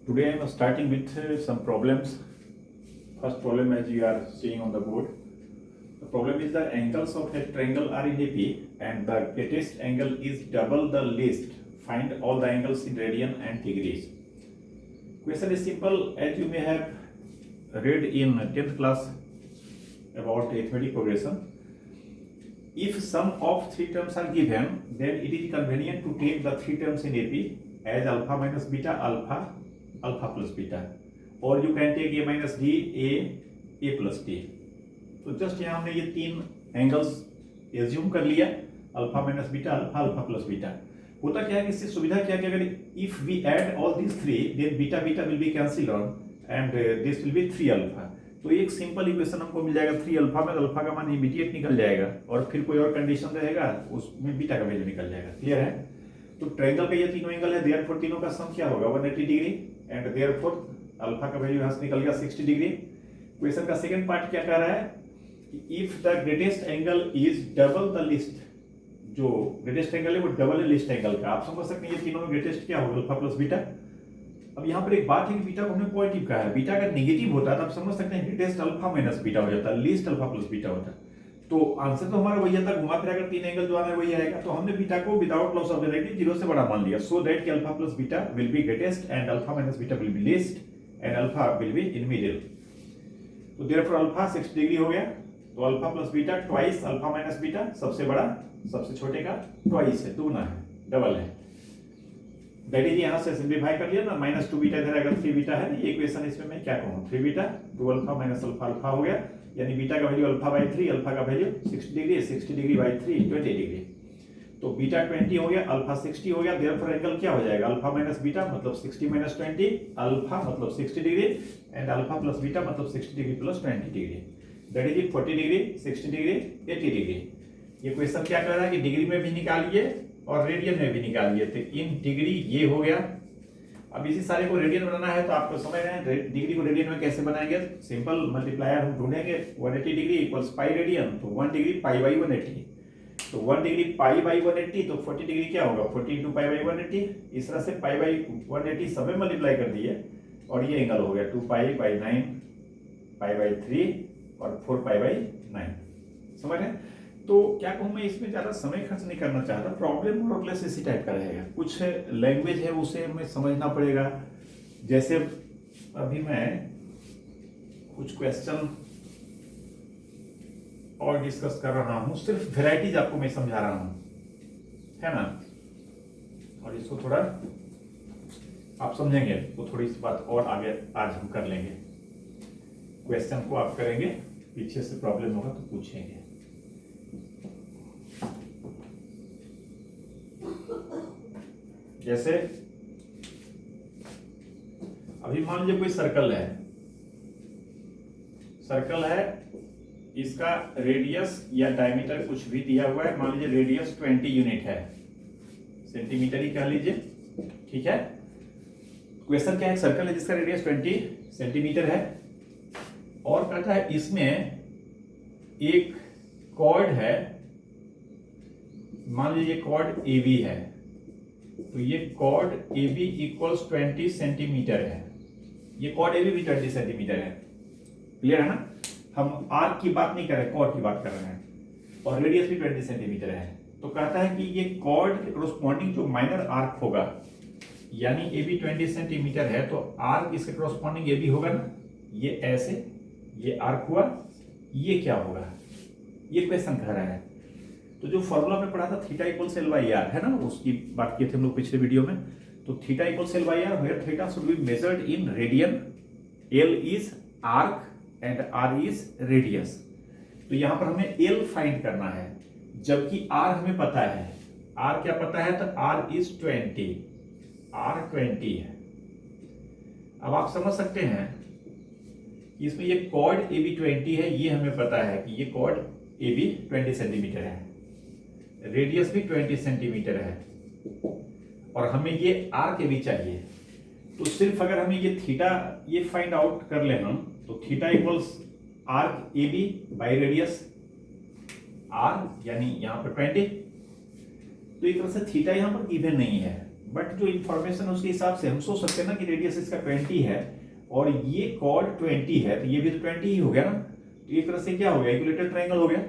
Today I am starting with some problems. First problem, as you are seeing on the board. The problem is the angles of a triangle are in AP and the greatest angle is double the least. Find all the angles in radian and degrees. Question is simple, as you may have read in 10th class about arithmetic progression. If sum of three terms are given, then it is convenient to take the three terms in AP as alpha minus beta, alpha, alpha plus beta, or you can take a minus d, a plus d. तो just यहाँ हमने ये तीन angles assume कर लिया, alpha minus beta, alpha, alpha plus beta. होता क्या है कि इससे सुविधा क्या क्या करें, if we add all this three then beta beta will be cancel on and this will be 3 alpha. तो एक सिंपल इक्वेशन हमको मिल जाएगा 3 अल्फा में अल्फा का मान इमीडिएट निकल जाएगा और फिर कोई और कंडीशन रहेगा उसमें बीटा का वैल्यू निकल जाएगा. क्लियर है? तो ट्रायंगल का ये तीनों एंगल है, देयरफॉर तीनों का सम क्या होगा 180 डिग्री एंड देयरफॉर अल्फा का वैल्यू यहाँ से निकल गया 60 डिग्री. क्वेश्चन का सेकंड पार्ट क्या कह रहा है, if the greatest angle is double the list, जो ग्रेटेस्ट एंगल है वो डबल है लिस्ट एंगल का. आप समझ सकते हैं ये तीनों में ग्रेटेस्ट क्या होगा अल्फा प्लस बीटा. अब यहाँ पर एक बात है कि बीटा को हमने पॉजिटिव कहा है, बीटा का नेगेटिव होता है तो आप समझ सकते हैं ग्रेटेस्ट अल्फा माइनस बीटा हो जाता है, लीस्ट अल्फा प्लस बीटा होता है. तो आंसर तो हमारा वही आता है, घुमा फिरा कर तीन एंगल जो आना है वही आएगा. तो हमने बीटा को विदाउट लॉस ऑफ वेरिएटी 0 से बड़ा मान लिया, सो दैट कि alpha plus beta will B greatest and alpha minus beta will B least and alpha will be in middle. तो देयरफॉर अल्फा 60 डिग्री हो गया. तो alpha plus beta twice alpha minus beta, सबसे बड़ा सबसे छोटे का ट्वाइस है, दूना है, डबल है. दैट इज यहाँ से सिंप्लीफाई कर लिया ना, माइनस 2 बीटा इधर अगर 3 बीटा है ये इक्वेशन, इसमें मैं क्या कहूँ 3 beta 2 alpha minus alpha alpha हो गया, यानी बीटा का वैल्यू अल्फा बाई 3, अल्फा का value 60 degree, 60 degree by 3 20 degree. तो बीटा 20 हो गया, अल्फा 60 हो गया. देयरफॉर एंगल क्या हो जाएगा अल्फा माइनस बीटा मतलब 60 माइनस 20, अल्फा मतलब 60 degree and alpha plus beta मतलब 60 degree plus 20 degree. That is 40 degree, 60 degree, 80 degree. ये क्वेश्चन क्या कर रहा है कि डिग्री में भी निकालिए और रेडियन में भी निकालिए. तो इन डिग्री ये हो गया. अब इसी सारे को रेडियन बनाना है तो आपको समझ रहे हैं डिग्री को रेडियन में कैसे बनाएंगे. सिंपल मल्टीप्लायर हम ढूंढेंगे, 180 डिग्री इक्वल्स पाई रेडियन, तो 1 डिग्री पाई बाई 180. तो 1 डिग्री पाई बाई 180, तो 40 डिग्री क्या होगा 40 इंटू पाई बाई 180. इस तरह से पाई बाई 180 सब में मल्टीप्लाई कर दिए और ये एंगल हो गया 2 पाई बाई 9 पाई बाई 3 और 4 पाई बाई 9. समझ रहे हैं? तो क्या कहूँ मैं, इसमें ज़्यादा समय खर्च नहीं करना चाहता. प्रॉब्लम मोर और लेस इसी टाइप का रहेगा. कुछ लैंग्वेज है उसे हमें समझना पड़ेगा. जैसे अभी मैं कुछ क्वेश्चन और डिस्कस कर रहा हूँ, सिर्फ वेराइटीज आपको मैं समझा रहा हूँ, है ना. और इसको थोड़ा आप समझेंगे तो थोड़ी सी बात और आगे आज हम कर लेंगे. क्वेश्चन को आप करेंगे, पीछे से प्रॉब्लम होगा तो पूछेंगे. जैसे अभी मान लीजिए कोई सर्कल है, सर्कल है, इसका रेडियस या डायमीटर कुछ भी दिया हुआ है. मान लीजिए रेडियस 20 यूनिट है, सेंटीमीटर ही कह लीजिए, ठीक है. क्वेश्चन क्या है, सर्कल है जिसका रेडियस 20 सेंटीमीटर है और कहता है इसमें एक कॉर्ड है, मान लीजिए कॉर्ड AB है. तो ये कॉर्ड AB इक्वल्स 20 सेंटीमीटर है. ये कॉर्ड AB भी 20 सेंटीमीटर है. क्लियर है ना? हम आर्क की बात नहीं कर रहे, कॉर्ड की बात कर रहे हैं और रेडियस भी 20 सेंटीमीटर है. तो कहता है कि ये कॉर्ड के कॉरस्पॉन्डिंग जो माइनर आर्क होगा, यानी AB 20 सेंटीमीटर है तो आर्क इसके कॉरस्पॉन्डिंग AB होगा ना. ये ऐसे, ये आर्क हुआ, ये क्या होगा, ये क्वेश्चन कह रहा है. तो जो फॉर्मूला में पढ़ा था थीटा इक्वल्स LYR है ना, उसकी बात किए थे हम लोग पिछले वीडियो में. तो theta equals LYR where theta should be measured in radian, L is arc and R is radius. तो यहां पर हमें L फाइंड करना है जबकि R हमें पता है. R क्या पता है, तो R इज 20, R 20 है. अब आप समझ सकते हैं इसमें ये कॉर्ड AB 20 है, ये हमें पता है कि ये कॉर्ड AB 20 सेंटीमीटर है, रेडियस भी 20 सेंटीमीटर है और हमें ये आर्क AB चाहिए. तो सिर्फ अगर हमें ये थीटा ये फाइंड आउट कर ले हम, तो theta equals arc AB by radius R, यानी यहां पर 20. तो एक तरह से थीटा यहां पर गिवन नहीं है, बट जो इंफॉर्मेशन उसके हिसाब से हम सोच सकते हैं ना कि रेडियस इसका 20 है और ये कॉर्ड 20 है, तो ये भी तो 20 ही हो गया ना। तो एक तरह से क्या हो गया, इक्विलेटरल ट्रायंगल हो गया।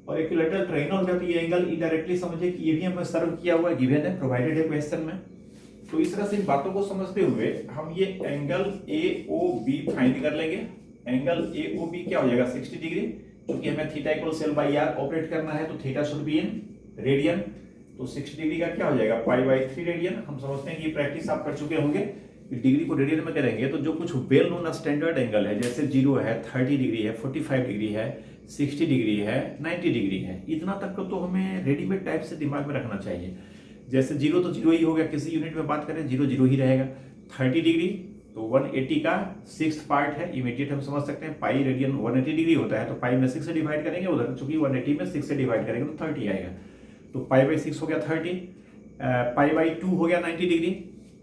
और इक्विलेटरल ट्रायंगल हो गया तो ये एंगल इनडायरेक्टली समझे कि ये भी हमें सर्व किया हुआ गिवन है, प्रोवाइडेड है क्वेश्चन में। तो इस तरह से इन बातों को समझते हुए हम ये एंगल AOB फाइंड कर लेंगे। एंगल AOB क्या हो जाएगा, 60 डिग्री, क्योंकि हमें theta equal L by r operate करना है, तो theta should be in radian. तो 60 डिग्री का क्या हो जाएगा, पाई बाई 3 रेडियन। हम समझते हैं कि ये प्रैक्टिस आप कर चुके होंगे, डिग्री को रेडियन में करेंगे तो जो कुछ वेल नोन स्टैंडर्ड एंगल है, जैसे 0 है, 30 डिग्री है, 45 डिग्री है, 60 डिग्री है, 90 डिग्री है, इतना तक तो हमें रेडीमेड टाइप से दिमाग में रखना चाहिए। जैसे 0 तो 0 ही हो गया, किसी यूनिट में बात करें 0 0 ही रहेगा। 30 डिग्री तो 180 का 6th पार्ट है, इमीडिएट हम समझ सकते हैं। पाई रेडियन 180 डिग्री होता है, तो पाई में 6 से डिवाइड करेंगे, उधर चूंकि 180 में 6 से डिवाइड करेंगे तो 30 आएगा। तो पाई बाई 6 हो गया 30, पाई बाई 2 हो गया 90 डिग्री।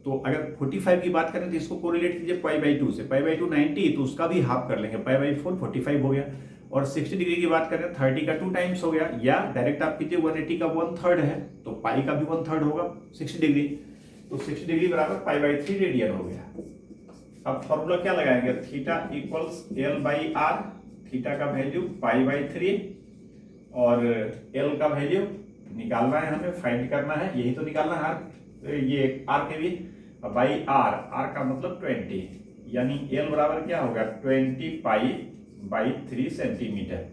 तो अगर 45 की बात करें तो इसको कोरिलेट कीजिए पाई बाई 2 से, पाई बाई 2 90, तो उसका भी हाफ कर लेंगे, पाई बाई 4 45 हो गया। और 60 डिग्री की बात करें 30 का 2 टाइम्स हो गया, या डायरेक्ट आप कीजिए 180 का 1/3 है, तो पाई का भी 1/3 होगा 60 डिग्री। तो 60 डिग्री बराबर पाई बाई 3 रेडियन हो गया। अब फॉर्मूला क्या लगाएंगे, theta equals L by r, theta का वैल्यू पाई बाई 3 और L का वैल्यू निकालना है, हमें फाइंड करना है, यही तो निकालना है आर, ये आर के भी बाई आर, आर का मतलब 20, यानी L बराबर क्या होगा 20 पाई बाई 3 सेंटीमीटर।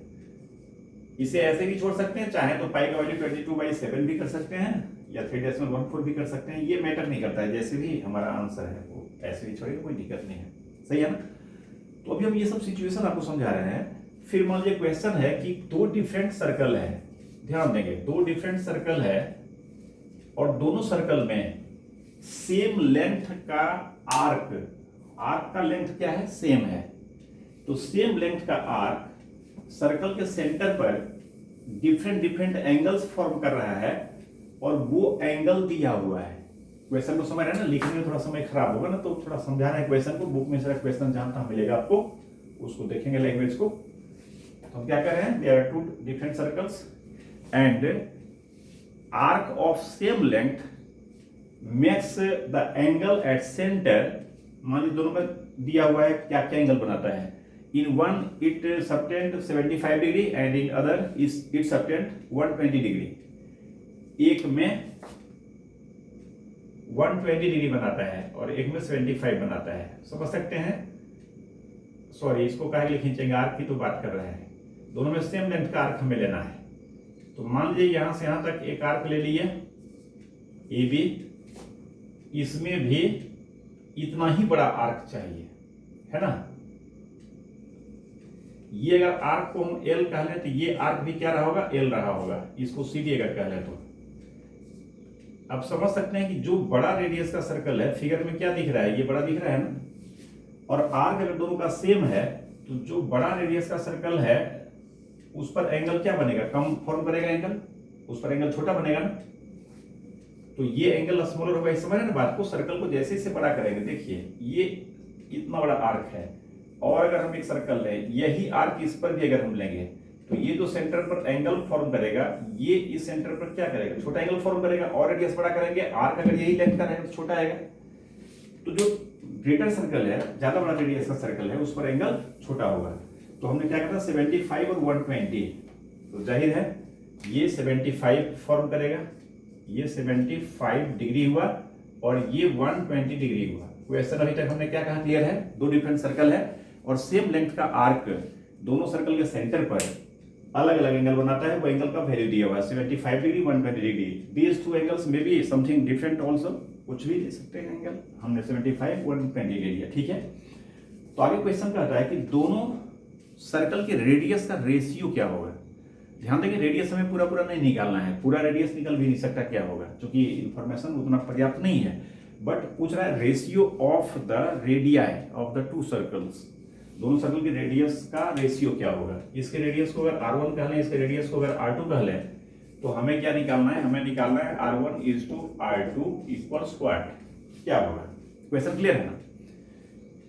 इसे ऐसे भी छोड़ सकते हैं, चाहे तो पाई का वैल्यू 22/7 भी कर सकते हैं, या 3.14 भी कर सकते हैं, ये मैटर नहीं करता है, जैसे भी हमारा आंसर है वो ऐसे भी छोड़ेगा, कोई दिक्कत नहीं है, सही है ना। तो अभी हम ये सब सिचुएशन आपको समझा रहे हैं। फिर मान लीजिए क्वेश्चन है कि 2 डिफरेंट सर्कल है, ध्यान देंगे 2 डिफरेंट सर्कल है और दोनों सर्कल में सेम लेंथ का आर्क, आर्क का लेंथ क्या है, सेम है। तो सेम लेंथ का आर्क सर्कल के सेंटर पर डिफरेंट डिफरेंट एंगल्स फॉर्म कर रहा है और वो एंगल दिया हुआ है। क्वेश्चन को समझ रहे हैं ना, लिखने में थोड़ा समय खराब होगा ना, तो थोड़ा समझा रहे हैं क्वेश्चन को। बुक में सारा क्वेश्चन जहां तहां मिलेगा आपको, उसको देखेंगे लैंग्वेज को। तो हम क्या कर रहे हैं, there are 2 different circles and arc of same length makes the angle at centre. मान लीजिए दोनों में दिया हुआ है क्या क्या एंगल बनाता है। In one it subtend 75 degree and in other is it subtend 120 degree. एक में 120 डिग्री बनाता है और एक में 75 बनाता है, समझ सकते हैं। सॉरी, इसको काहे लिए खींचेंगे, आर्क की तो बात कर रहे हैं, दोनों में सेम लेंथ का आर्क हमें लेना है। तो मान लीजिए यहां से यहां तक एक आर्क ले लिए AB, इसमें भी इतना ही बड़ा आर्क चाहिए, है ना। ये अगर आर्क को हम L कह लें तो ये आर्क भी क्या रहा होगा, L रहा होगा, इसको CD अगर कह लें तो। अब समझ सकते हैं कि जो बड़ा रेडियस का सर्कल है, फिगर में क्या दिख रहा है, ये बड़ा दिख रहा है ना, और आर्क अगर दोनों का सेम है तो जो बड़ा रेडियस का सर्कल है उस पर एंगल क्या बनेगा, कम फॉर्म करेगा एंगल, उस पर एंगल छोटा बनेगा ना। तो ये एंगल स्मॉलर होगा, समझ रहे ना बात को। सर्कल को जैसे जैसे बड़ा करेंगे, देखिए ये इतना बड़ा आर्क है, और अगर हम एक सर्कल लें, यही आर्क इस पर भी अगर हम लेंगे तो ये जो सेंटर पर एंगल फॉर्म करेगा, ये इस सेंटर पर क्या करेगा, छोटा एंगल फॉर्म करेगा, और रेडियस बड़ा करेंगे, आर्क अगर यही लेंथ का रहेगा तो छोटा आएगा। तो जो ग्रेटर सर्कल है, ज्यादा बड़ा रेडियस का सर्कल है, उस पर एंगल छोटा होगा। तो हमने क्या करना, 75 और 120, तो जाहिर है ये 75 फॉर्म करेगा, ये 75 डिग्री हुआ और ये 120 डिग्री हुआ। क्वेश्चन अभी तक हमने क्या कहा, क्लियर है। 2 डिफरेंट सर्कल है और सेम लेंथ का आर्क दोनों सर्कल के सेंटर पर अलग अलग एंगल बनाता है, वो एंगल का वैल्यू दिया हुआ है 75 डिग्री 120 डिग्री। दीज 2 एंगल्स में बी समथिंग डिफरेंट आल्सो, कुछ भी ले सकते हैं एंगल, हमने 75 120 ले लिया, ठीक है। तो आगे क्वेश्चन कहता है कि दोनों सर्कल के रेडियस का रेशियो क्या होगा। ध्यान देंगे, रेडियस हमें पूरा पूरा नहीं निकालना है, पूरा रेडियस निकल भी नहीं सकता क्या होगा, क्योंकि इंफॉर्मेशन उतना पर्याप्त नहीं है। बट पूछ रहा है ratio of the radii of the 2 circles, दोनों सर्कल के रेडियस का रेशियो क्या होगा। इसके रेडियस को अगर R1 कह लें, इसके रेडियस को अगर R2 कह लें, तो हमें क्या निकालना है, हमें निकालना है R1:R2 इक्वल्स व्हाट, क्या होगा। क्वेश्चन क्लियर है ना।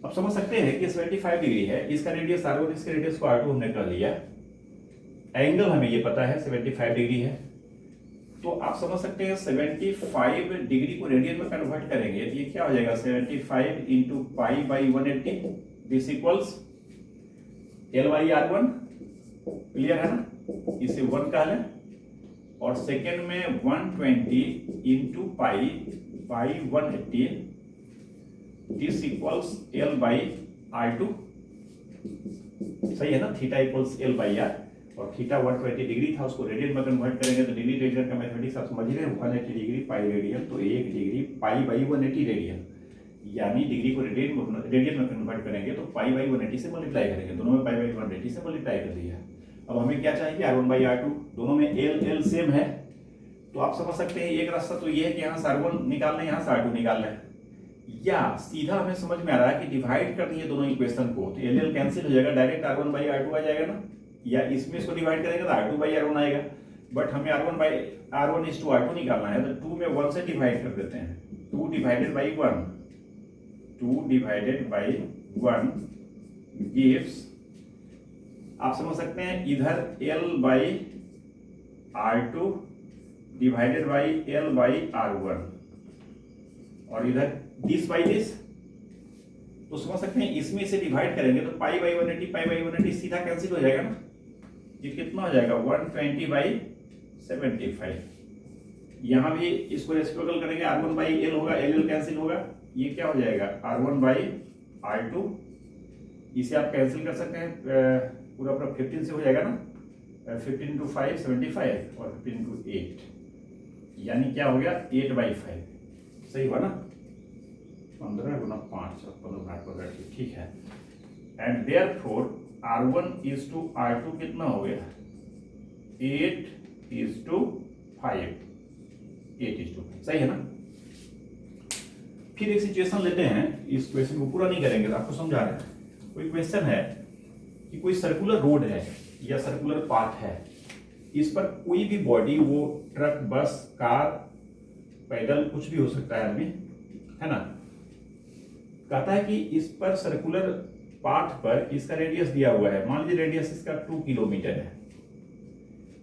अब समझ सकते हैं कि 75 डिग्री है, इसका रेडियस R1, इसके रेडियस को R2 हमने कह लिया, एंगल हमें ये पता है 75 डिग्री है, तो आप समझ सकते हैं 75 डिग्री को रेडियन में कन्वर्ट करेंगे तो ये क्या हो जाएगा 75 into pi by 180 this equals l by r one. Clear है ना, इसे 1 कह लें। और सेकेंड में 120 into pi by 180 this equals l by r two. सही है ना, theta equals l by r और थीटा 120 डिग्री था, उसको रेडियन में कन्वर्ट करेंगे तो डिग्री रेडियन का मैथमेटिक्स आप समझ रहे हैं। 180 डिग्री पाई रेडियन, तो 1 डिग्री पाई बाई 180 रेडियन, यानी डिग्री को रेडियन में कन्वर्ट करेंगे तो पाई बाई 180 से मल्टीप्लाई करेंगे, दोनों में पाई बाई 180 से मल्टीप्लाई कर दिया। अब हमें क्या चाहिए, R1 बाई R2, दोनों में एल सेम है। तो आप समझ सकते हैं एक रास्ता तो ये है कि यहाँ से R1 निकाल लें, यहाँ से R2 निकाल लें, या सीधा हमें समझ में आ रहा है कि डिवाइड कर दिए दोनों इक्वेशन को तो एल कैंसिल हो जाएगा, डायरेक्ट R1 बाई R2 आ जाएगा ना, या इसमें इसको डिवाइड करेंगे तो R2 बाई R1 आएगा। बट हमें R1 इज टू R2 निकालना है तो 2 में 1 से डिवाइड कर देते हैं। 2 divided by 1, 2 divided by 1 gives, आप समझ सकते हैं इधर L by R2 divided by L by R1 और इधर दिस बाई दिस, तो समझ सकते हैं इसमें से डिवाइड करेंगे तो पाई बाई 180 पाई बाई 180 सीधा कैंसिल हो जाएगा ना। ये कितना हो जाएगा 120 बाई 75। यहां भी इसको रेसिप्रोकल करेंगे, R1 बाई L होगा, L कैंसिल होगा, ये क्या हो जाएगा R1 बाई R2। इसे आप कैंसिल कर सकते हैं, पूरा 15 से हो जाएगा ना, 15 into 5 75 और 15 into 8 यानी क्या हो गया 8 बाई 5। सही हुआ ना, 15 गुना 5 और 15 गुना 8, ठीक है। And therefore R1 is to R2 कितना हो गया 8 इज टू 5, 8 इज टू 5, सही है ना। फिर एक सिचुएशन लेते हैं, इस क्वेश्चन को पूरा नहीं करेंगे तो आपको समझा रहे हैं। कोई क्वेश्चन है कि कोई सर्कुलर रोड है या सर्कुलर पाथ है, इस पर कोई भी बॉडी, वो ट्रक, बस, कार, पैदल, कुछ भी हो सकता है आदमी, है ना। कहता है कि इस पर सर्कुलर पाथ पर इसका रेडियस दिया हुआ है, मान लीजिए रेडियस इसका 2 किलोमीटर है,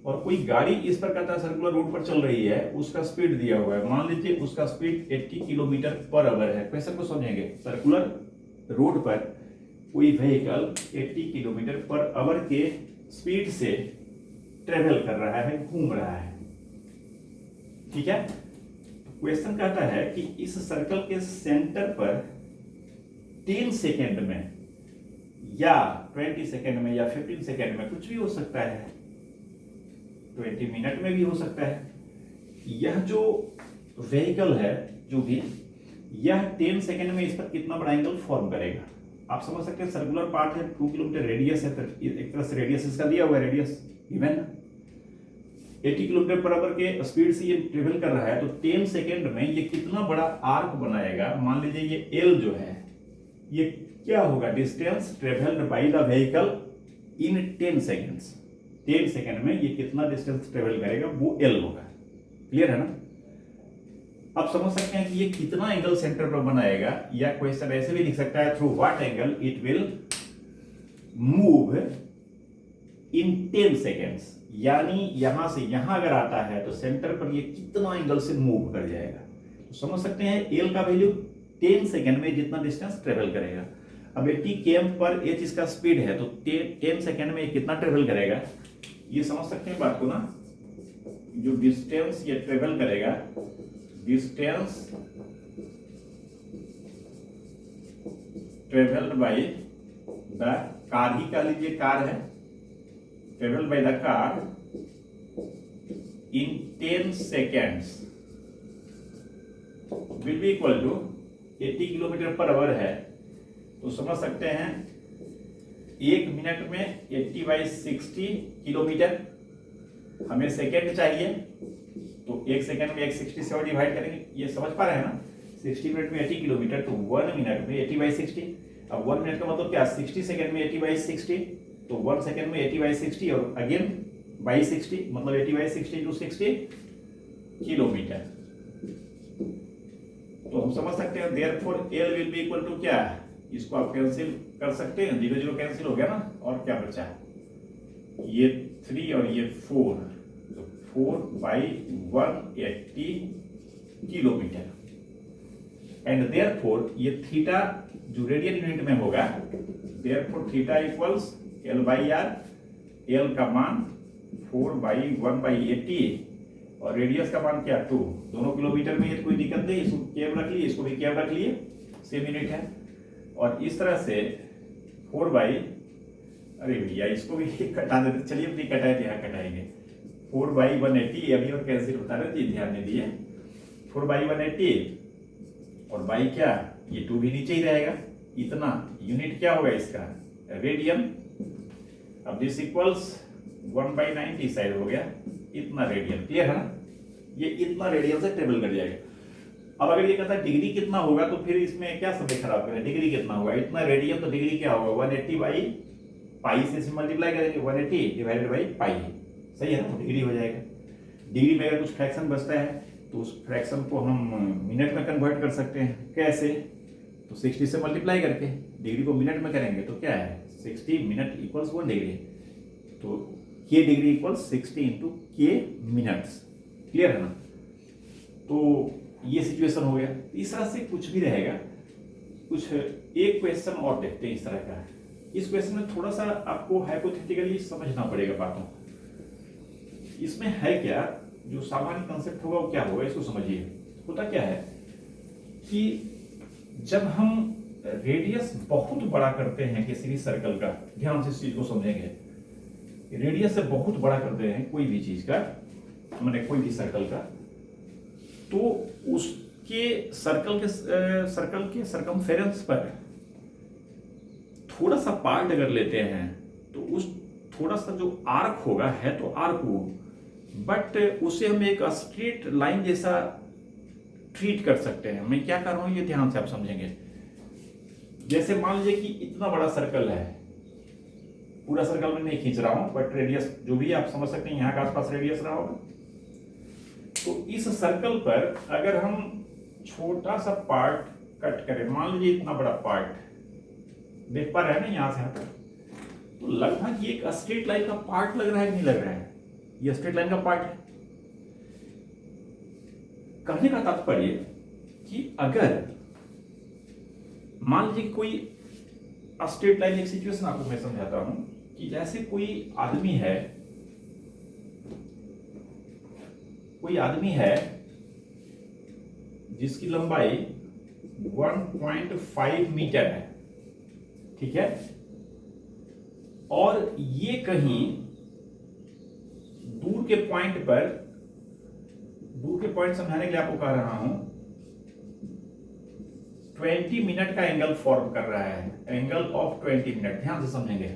और कोई गाड़ी इस पर कहता है सर्कुलर रोड पर चल रही है, उसका स्पीड दिया हुआ है, मान लीजिए उसका स्पीड 80 किलोमीटर पर आवर है। क्वेश्चन को समझेंगे, सर्कुलर रोड पर कोई व्हीकल 80 किलोमीटर पर आवर के स्पीड से ट्रेवल कर रहा है, घूम रहा है, ठीक है। क्वेश्चन कहता है कि इस सर्कल के सेंटर पर 10 सेकेंड में या 20 सेकेंड में या 15 सेकेंड में, कुछ भी हो सकता है, 20 मिनट में भी हो सकता है, यह जो व्हीकल है जो भी, यह 10 सेकेंड में इस पर कितना बड़ा एंगल फॉर्म करेगा। आप समझ सकते हैं सर्कुलर पार्ट है, 2 किलोमीटर रेडियस है, एक तरह से रेडियस इसका दिया हुआ है, radius even 80 kilometre per our के स्पीड से ये ट्रेवल कर रहा है, तो 10 सेकेंड में ये कितना बड़ा आर्क बनाएगा। मान लीजिए ये L जो है, ये क्या होगा, distance travelled by the vehicle in 10 seconds. 10 second में ये कितना डिस्टेंस ट्रेवल करेगा वो L होगा। क्लियर है ना। आप समझ सकते हैं कि ये कितना एंगल सेंटर पर बनाएगा, या क्वेश्चन ऐसे भी लिख सकता है, through what angle it will move in 10 seconds, यानी यहां से यहां अगर आता है तो सेंटर पर ये कितना एंगल से मूव कर जाएगा। तो समझ सकते हैं एल का वैल्यू 10 सेकेंड में जितना डिस्टेंस ट्रेवल करेगा। अब 80 km पर एच इसका स्पीड है, तो 10 सेकेंड में ये कितना ट्रेवल करेगा, ये समझ सकते हैं बात को ना। जो डिस्टेंस ये ट्रेवल करेगा, distance travelled by the car, ही कह लीजिए कार है, travelled by the car in 10 seconds will be equal to 80 kilometre per hour है, तो समझ सकते हैं 1 मिनट में 80 बाई 60 किलोमीटर, हमें सेकेंड चाहिए, तो 1 सेकेंड में 160 से डिवाइड करेंगे, ये समझ पा रहे हैं ना। 60 मिनट में 80 किलोमीटर, तो 1 मिनट में 80 बाई 60। अब 1 मिनट का मतलब क्या, 60 सेकेंड में 80 बाई 60, तो 1 सेकेंड में 80 बाई 60 और अगेन बाई 60, मतलब 80 बाई 60 टू 60 किलोमीटर। तो हम समझ सकते हैं therefore L will be equal to क्या, इसको आप कैंसिल कर सकते हैं, 0 0 कैंसिल हो गया ना, और क्या बचा, ये 3 और ये 4, तो 4/180 किलोमीटर। एंड देयरफॉर ये थीटा जो रेडियन यूनिट में होगा, therefore theta equals L/R, L का मान 4/1/80 और रेडियस का मान क्या 2, दोनों किलोमीटर में, ये कोई दिक्कत नहीं, इसको केव रख लिए, इसको भी केव रख लिए, सेम यूनिट है। और इस तरह से 4 अरे भैया इसको भी कटा देते, चलिए अपनी कटाए थे, यहाँ कटाएंगे 4/180, अभी और कैंसिल होता है जी, ध्यान नहीं दिए। 4/180 और बाई क्या, ये 2 भी नीचे ही रहेगा, इतना यूनिट क्या होगा इसका, रेडियन। अब दिस इक्वल्स 1/90 साइड हो गया, इतना रेडियन, क्लियर है ना, ये इतना रेडियन से टेबल कर जाएगा। अब अगर ये कहता है डिग्री कितना होगा, तो फिर इसमें क्या समय खराब करें, डिग्री कितना होगा, इतना रेडियन, तो डिग्री क्या होगा 180/पाई से मल्टीप्लाई करेंगे, 180 डिवाइडेड बाई पाई, सही है ना, तो डिग्री हो जाएगा। डिग्री में अगर कुछ फ्रैक्शन बचता है तो उस फ्रैक्शन को हम मिनट में कन्वर्ट कर सकते हैं, कैसे, तो 60 से मल्टीप्लाई करके, डिग्री को मिनट में करेंगे तो क्या है 60 मिनट इक्वल्स 1 डिग्री, तो के डिग्री इक्वल्स 60 इंटू के मिनट्स, क्लियर है ना। तो ये सिचुएशन हो गया। इस तरह से कुछ भी रहेगा, कुछ एक क्वेश्चन और देखते हैं इस तरह का। इस क्वेश्चन में थोड़ा सा आपको हाइपोथेटिकली समझना पड़ेगा बातों। इसमें है क्या, जो सामान्य कंसेप्ट होगा वो क्या होगा, इसको समझिए। होता क्या है कि जब हम रेडियस बहुत बड़ा करते हैं किसी भी सर्कल का, ध्यान से इस चीज को समझेंगे, रेडियस से बहुत बड़ा करते हैं कोई भी चीज का, मैंने कोई भी सर्कल का, तो उसके सर्कल के सरकमफेरेंस पर थोड़ा सा पार्ट अगर लेते हैं तो उस थोड़ा सा जो आर्क होगा, है तो आर्क वो, बट उसे हम एक स्ट्रेट लाइन जैसा ट्रीट कर सकते हैं। मैं क्या कर रहा हूं ये ध्यान से आप समझेंगे। जैसे मान लीजिए कि इतना बड़ा सर्कल है, पूरा सर्कल में नहीं खींच रहा हूं, बट रेडियस जो भी आप समझ सकते हैं, यहां के आसपास रेडियस रहा होगा। तो इस सर्कल पर अगर हम छोटा सा पार्ट कट करें, मान लीजिए इतना बड़ा पार्ट, देख पा रहे हैं ना यहां से यहां तक, तो लगभग ये एक स्ट्रेट लाइन का पार्ट लग रहा है कि नहीं लग रहा है, ये स्ट्रेट लाइन का पार्ट है। कहने का तात्पर्य कि अगर मान लीजिए कोई स्ट्रेट लाइन, एक सिचुएशन आपको मैं समझाता हूं कि जैसे कोई आदमी है जिसकी लंबाई 1.5 मीटर है, ठीक है, और ये कहीं दूर के पॉइंट समझाने के लिए आपको कह रहा हूं 20 मिनट का एंगल फॉर्म कर रहा है, एंगल ऑफ 20 मिनट, ध्यान से समझेंगे।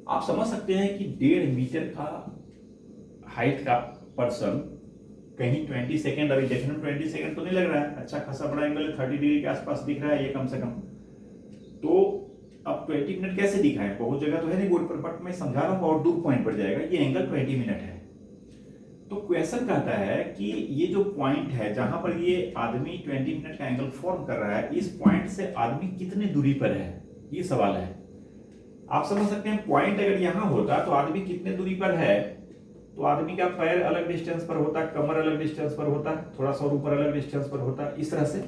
आप समझ सकते हैं कि 1.5 मीटर का हाइट का पर्सन कहीं 20 सेकेंड, अभी देखने में 20 सेकेंड तो नहीं लग रहा है, अच्छा खासा बड़ा एंगल है, 30 डिग्री के आसपास दिख रहा है ये कम से कम। तो अब 20 मिनट कैसे दिखा है, बहुत जगह तो है नहीं बोर्ड पर, बट मैं समझा रहा हूं और दूर पॉइंट पर जाएगा, ये एंगल 20 मिनट है। तो क्वेश्चन कहता है कि ये जो पॉइंट है जहां पर ये आदमी 20 मिनट का एंगल फॉर्म कर रहा है, इस पॉइंट से आदमी कितने दूरी पर है, ये सवाल है। आप समझ सकते हैं पॉइंट अगर यहां होता तो आदमी कितने दूरी पर है, तो आदमी का पैर अलग डिस्टेंस पर होता, कमर अलग डिस्टेंस पर होता, थोड़ा सा ऊपर अलग डिस्टेंस पर होता, इस तरह से।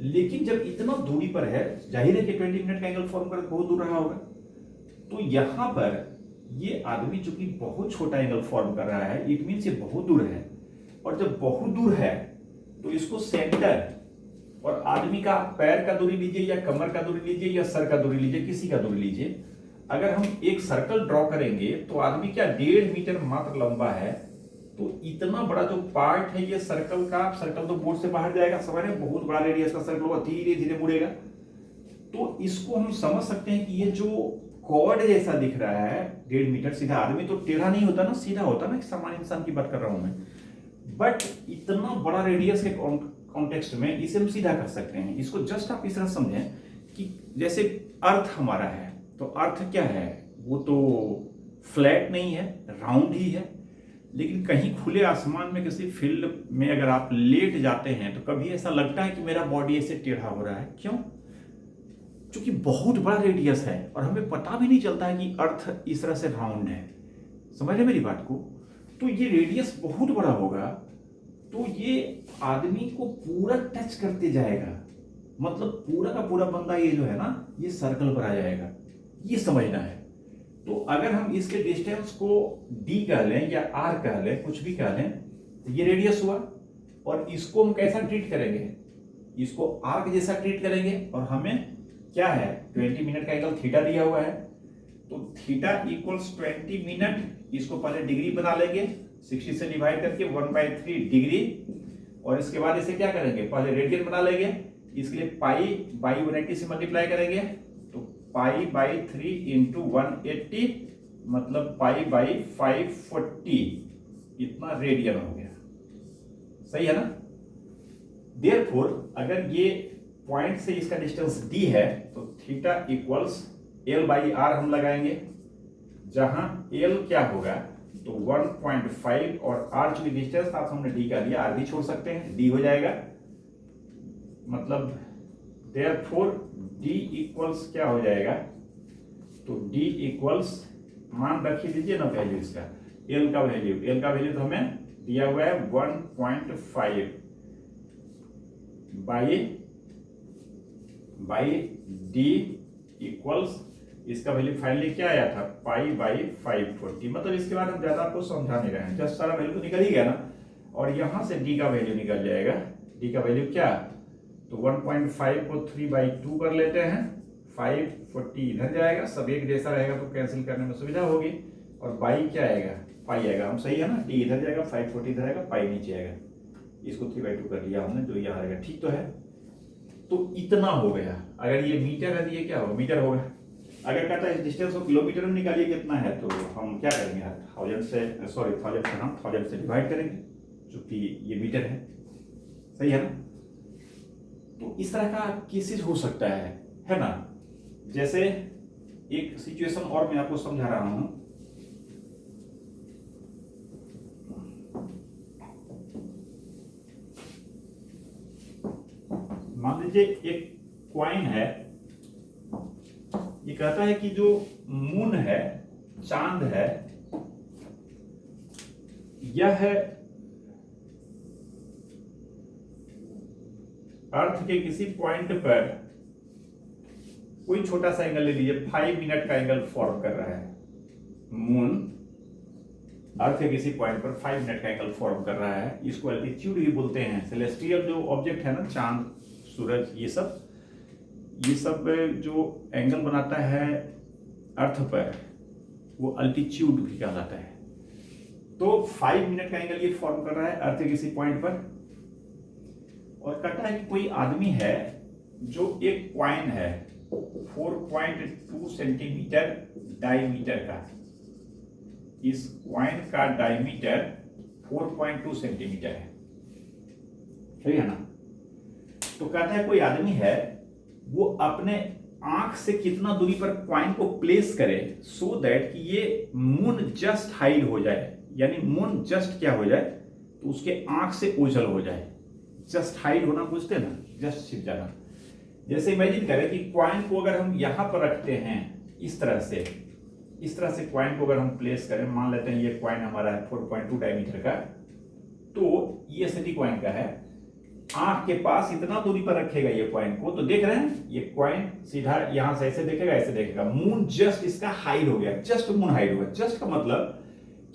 लेकिन जब इतना दूरी पर है, जाहिर है कि 20 मिनट का एंगल फॉर्म कर बहुत दूर रहा होगा, तो यहां पर ये आदमी जो कि बहुत छोटा एंगल फॉर्म कर रहा है, इट मीन्स ये बहुत दूर है। और जब बहुत दूर है तो इसको सेंटर और आदमी का पैर का दूरी लीजिए या कमर का दूरी लीजिए या सर का दूरी लीजिए, किसी का दूरी लीजिए, अगर हम एक सर्कल ड्रॉ करेंगे तो आदमी क्या 1.5 मीटर मात्र लंबा है, तो इतना बड़ा जो पार्ट है ये सर्कल का, सर्कल तो बोर्ड से बाहर जाएगा, समझ रहे हैं, बहुत बड़ा रेडियस का सर्कल होगा, धीरे धीरे मुड़ेगा। तो इसको हम समझ सकते हैं कि ये जो कॉर्ड जैसा दिख रहा है 1.5 मीटर, सीधा, आदमी तो टेढ़ा नहीं होता ना, सीधा होता ना, सामान्य इंसान की बात कर रहा हूं मैं, बट इतना बड़ा रेडियस के कॉन्टेक्स्ट में इसे हम सीधा कर सकते हैं। इसको जस्ट आप इस तरह समझें कि जैसे अर्थ हमारा है, तो अर्थ क्या है, वो तो फ्लैट नहीं है, राउंड ही है। लेकिन कहीं खुले आसमान में किसी फील्ड में अगर आप लेट जाते हैं तो कभी ऐसा लगता है कि मेरा बॉडी ऐसे टेढ़ा हो रहा है, क्यों? चूंकि बहुत बड़ा रेडियस है और हमें पता भी नहीं चलता है कि अर्थ इस तरह से राउंड है, समझ रहे मेरी बात को, तो ये रेडियस बहुत बड़ा होगा तो ये आदमी को पूरा टच करते जाएगा, मतलब पूरा का पूरा बंदा ये जो है ना ये सर्कल पर आ जाएगा, ये समझना है। तो अगर हम इसके डिस्टेंस को d कह लें या r कह लें, कुछ भी कह लें, तो ये रेडियस हुआ और इसको हम कैसा ट्रीट करेंगे, इसको आर्क जैसा ट्रीट करेंगे और हमें क्या है 20 मिनट का एंगल थीटा दिया हुआ है, तो थीटा इक्वल्स 20 मिनट, इसको पहले डिग्री बना लेंगे 60 से डिवाइड करके 1/3 डिग्री, और इसके बाद इसे क्या करेंगे पहले रेडियन बना लेंगे, इसके लिए पाई बाई 180 से मल्टीप्लाई करेंगे, तो पाई बाई 3 इंटू 180 मतलब पाई बाई 540, इतना रेडियन हो गया, सही है ना। देयरफॉर अगर ये पॉइंट से इसका डिस्टेंस d है तो theta equals l by r हम लगाएंगे, जहां l क्या होगा तो 1.5 और r चूंकि डिस्टेंस था हमने d का लिया, r भी छोड़ सकते हैं, d हो जाएगा, मतलब देयरफॉर d इक्वल्स क्या हो जाएगा, तो d इक्वल्स मान रखिए दीजिए ना वैल्यू इसका, l का वैल्यू तो हमें दिया हुआ है 1.5 बाई d इक्वल्स इसका वैल्यू फाइनली क्या आया था पाई बाई 540, मतलब इसके बाद हम ज्यादा आपको समझा नहीं रहे हैं, जस्ट सारा वैल्यू तो निकल ही गया ना, और यहां से d का वैल्यू निकल जाएगा, d का वैल्यू क्या, तो 1.5 को 3/2 कर लेते हैं, 540 इधर जाएगा, सब एक जैसा रहेगा तो कैंसिल करने में सुविधा होगी, और बाई क्या आएगा पाई आएगा, हम सही है ना, d इधर जाएगा 540 इधर आएगा, पाई नीचे आएगा, इसको 3/2 कर लिया हमने, जो यहाँ आएगा, ठीक तो है। तो इतना हो गया, अगर ये मीटर है तो ये क्या होगा मीटर होगा, अगर कहता है डिस्टेंस को किलोमीटर में निकालिए कितना है, तो हम क्या करेंगे थाउजेंड से हम 1000 से डिवाइड करेंगे, चूंकि ये मीटर है ना। तो इस तरह का केसेस हो सकता है ना। जैसे एक सिचुएशन और मैं आपको समझा रहा हूं, मान लीजिए एक कॉइन है, ये कहता है कि जो मून है, चांद है, यह अर्थ के किसी पॉइंट पर कोई छोटा सा एंगल ले लीजिए, 5 मिनट का एंगल फॉर्म कर रहा है, मून अर्थ के किसी पॉइंट पर 5 मिनट का एंगल फॉर्म कर रहा है, इसको एल्टीट्यूड भी बोलते हैं। सेलेस्टियल जो ऑब्जेक्ट है ना, चांद सूरज ये सब जो एंगल बनाता है अर्थ पर वो अल्टीट्यूड भी कहलाता है। तो 5 मिनट का एंगल ये फॉर्म कर रहा है अर्थ के किसी पॉइंट पर, और कहता है कि कोई आदमी है जो एक कॉइन है 4.2 सेंटीमीटर डायमीटर का, इस कॉइन का डायमीटर 4.2 सेंटीमीटर है, सही है ना। तो कहता है कोई आदमी है वो अपने आंख से कितना दूरी पर कॉइन को प्लेस करे सो दैट कि ये मून जस्ट हाइड हो जाए, यानी मून जस्ट क्या हो जाए तो उसके आंख से ओझल हो जाए। जस्ट हाइड होना पूछते हैं ना, जस्ट छिप जाना। जैसे इमेजिन करें कि कॉइन को अगर हम यहां पर रखते हैं इस तरह से कॉइन को अगर हम प्लेस करें, मान लेते हैं ये कॉइन हमारा है 4.2 डायमीटर का, तो ये सिटी कॉइन का है, आंख के पास इतना दूरी पर रखेगा ये कॉइन को, तो देख रहे हैं ये कॉइन सीधा यहां से ऐसे देखेगा, मून जस्ट इसका हाइड हो गया, जस्ट मून हाइड होगा। जस्ट का मतलब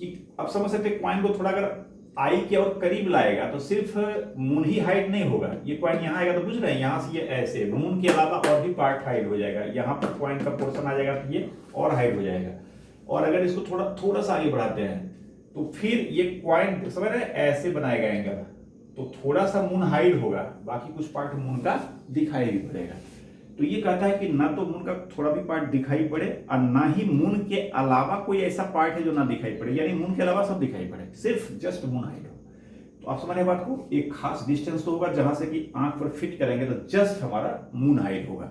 कि अब समझ सकते कॉइन को थोड़ा अगर आई के और करीब लाएगा तो सिर्फ मून ही हाइड नहीं होगा, ये कॉइन यहां आएगा तो बुझ रहे हैं, यहां से ये ऐसे मून के अलावा और भी पार्ट हाइड हो जाएगा, यहां पर कॉइन का पोर्शन आ जाएगा तो ये और हाइड हो जाएगा। और अगर इसको थोड़ा सा आगे बढ़ाते हैं तो फिर ये कॉइन समझ रहे हैं ऐसे बनाएगा एंगल, तो थोड़ा सा मून हाइड होगा, बाकी कुछ पार्ट मून का दिखाई भी पड़ेगा। तो ये कहता है कि ना तो मून का थोड़ा भी पार्ट दिखाई पड़े और ना ही मून के अलावा कोई ऐसा पार्ट है जो ना दिखाई पड़े, यानी मून के अलावा सब दिखाई पड़े, सिर्फ जस्ट मून हाइड हो। तो आप समझे बात को, एक खास डिस्टेंस तो होगा जहां से कि आंख पर फिट करेंगे तो जस्ट हमारा मून हाइड होगा,